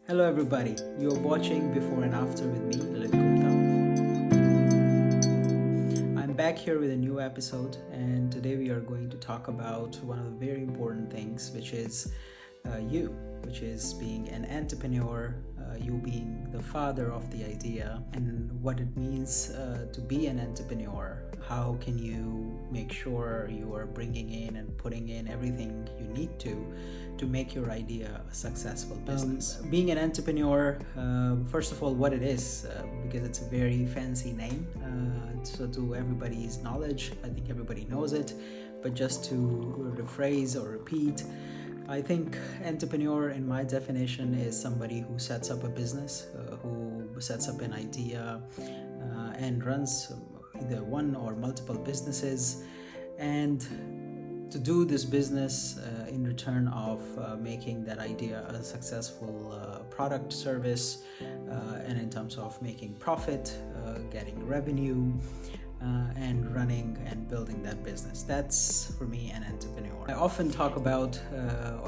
Hello, everybody. You're watching Before and After with me, Lalit Gupta. I'm back here with a new episode, and today we are going to talk about one of the very important things, which is which is being an entrepreneur, you being the father of the idea, and what it means to be an entrepreneur. How can you make sure you are bringing in and putting in everything you need to make your idea a successful business? Being an entrepreneur, first of all, what it is, because it's a very fancy name. So to everybody's knowledge, I think everybody knows it, but just to rephrase or repeat, I think entrepreneur in my definition is somebody who sets up a business, who sets up an idea and runs either one or multiple businesses, and to do this business in return of making that idea a successful product, service, and in terms of making profit, getting revenue, and running and building that business. That's for me an entrepreneur. I often talk about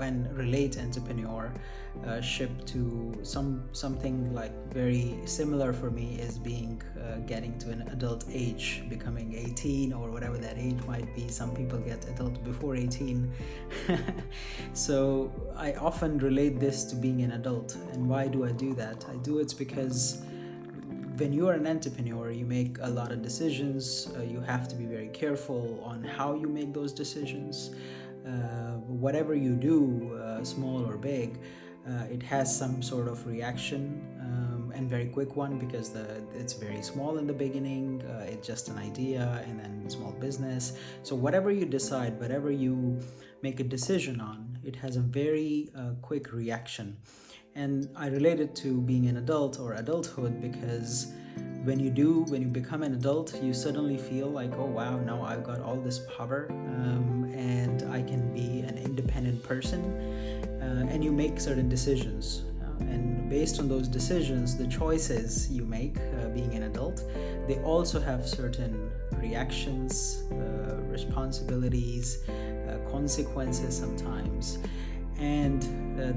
and relate entrepreneurship to something like very similar for me is being getting to an adult age, becoming 18 or whatever that age might be. Some people get adult before 18. So I often relate this to being an adult. And why do I do that? I do it because when you are an entrepreneur, you make a lot of decisions. You have to be very careful on how you make those decisions. Whatever you do, small or big, it has some sort of reaction, and very quick one, because it's very small in the beginning. It's just an idea and then small business. So whatever you decide, whatever you make a decision on, it has a very quick reaction. And I relate it to being an adult or adulthood, because when you become an adult, you suddenly feel like, oh wow, now I've got all this power, and I can be an independent person, and you make certain decisions, and based on those decisions, the choices you make, being an adult, they also have certain reactions, responsibilities, consequences sometimes. And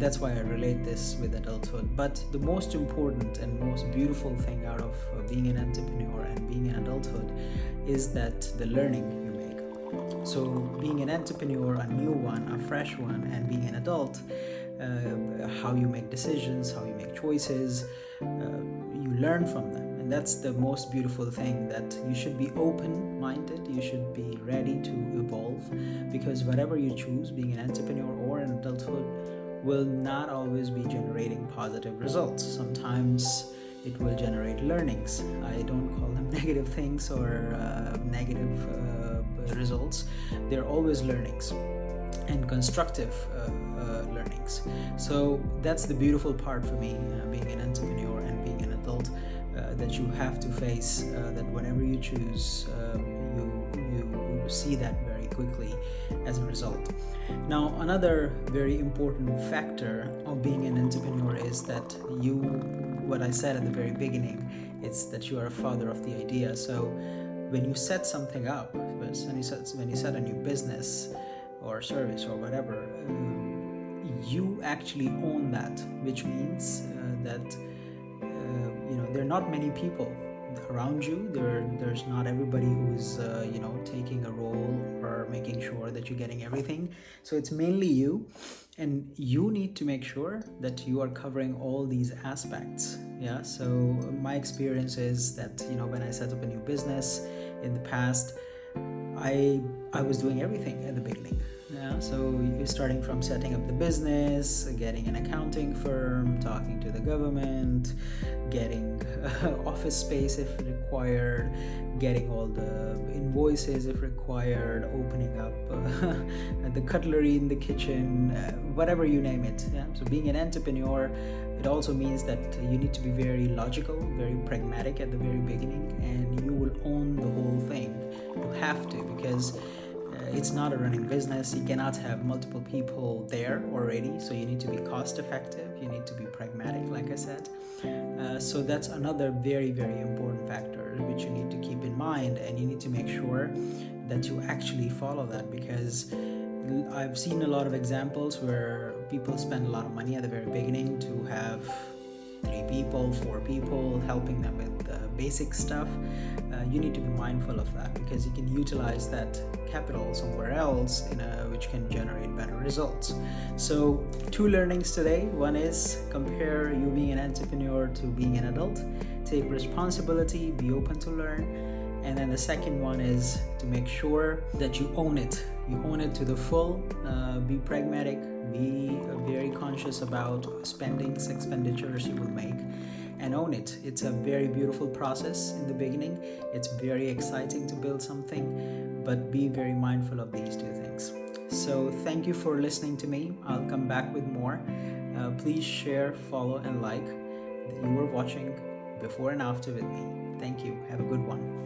that's why I relate this with adulthood. But the most important and most beautiful thing out of being an entrepreneur and being an adulthood is that the learning you make. So being an entrepreneur, a new one, a fresh one, and being an adult, how you make decisions, how you make choices, you learn from them. And that's the most beautiful thing, that you should be open-minded, you should be ready to evolve, because whatever you choose, being an entrepreneur or an adulthood, will not always be generating positive results. Sometimes it will generate learnings. I don't call them negative things or negative results. They're always learnings, and constructive learnings. So that's the beautiful part for me, being an entrepreneur and being an adult, that you have to face, that whatever you choose, you see that very quickly as a result. Now, another very important factor of being an entrepreneur is that what I said at the very beginning, it's that you are a father of the idea. So when you set something up, when you set a new business or service or whatever, you actually own that, which means that there are not many people around you. There's not everybody who's taking a role or making sure that you're getting everything. So it's mainly you, and you need to make sure that you are covering all these aspects. Yeah. So my experience is that when I set up a new business in the past, I was doing everything at the beginning. Yeah, so you're starting from setting up the business, getting an accounting firm, talking to the government, getting office space if required, getting all the invoices if required, opening up the cutlery in the kitchen, whatever you name it. Yeah? So being an entrepreneur, it also means that you need to be very logical, very pragmatic at the very beginning, and you will own the whole thing. You have to, because it's not a running business. You cannot have multiple people there already, so you need to be cost effective, you need to be pragmatic, like I said. So that's another very, very important factor which you need to keep in mind, and you need to make sure that you actually follow that, because I've seen a lot of examples where people spend a lot of money at the very beginning to have 3 people, 4 people, helping them with basic stuff, you need to be mindful of that, because you can utilize that capital somewhere else which can generate better results. So 2 learnings today. One is compare you being an entrepreneur to being an adult. Take responsibility, be open to learn. And then the second one is to make sure that you own it. You own it to the full. Be pragmatic. Be very conscious about expenditures you will make, and own it. It's a very beautiful process in the beginning. It's very exciting to build something, but be very mindful of these 2 things. So thank you for listening to me. I'll come back with more. Please share, follow, and like. You were watching Before and After with me. Thank you. Have a good one.